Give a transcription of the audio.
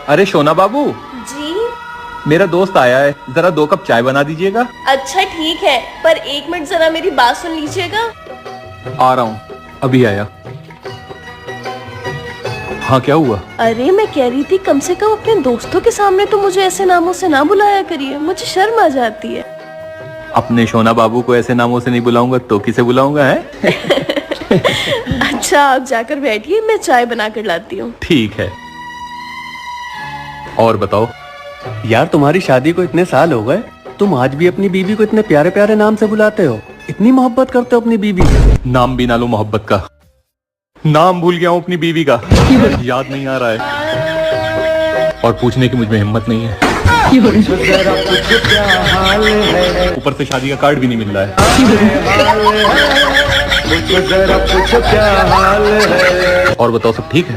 अरे शोना बाबू, जी। मेरा दोस्त आया है, जरा 2 कप चाय बना दीजिएगा। अच्छा ठीक है, पर 1 मिनट जरा मेरी बात सुन लीजिएगा। आ रहा हूँ, अभी आया। हाँ क्या हुआ? अरे मैं कह रही थी कम से कम अपने दोस्तों के सामने तो मुझे ऐसे नामों से ना बुलाया करिए, मुझे शर्म आ जाती है। अपने शोना बाबू को ऐसे नामों से नहीं बुलाऊंगा तो किसे बुलाऊंगा है? अच्छा आप जाकर बैठिए, मैं चाय बना कर लाती हूँ। ठीक है। और बताओ। यार तुम्हारी शादी को इतने साल हो गए, तुम आज भी अपनी बीवी को इतने प्यारे प्यारे नाम से बुलाते हो, इतनी मोहब्बत करते हो अपनी बीवी से। नाम भी ना लो मोहब्बत का, नाम भूल गया हूँ अपनी बीवी का, याद नहीं आ रहा है और पूछने की मुझमें हिम्मत नहीं है। ऊपर से शादी का कार्ड भी नहीं मिल रहा है। और बताओ सब ठीक है?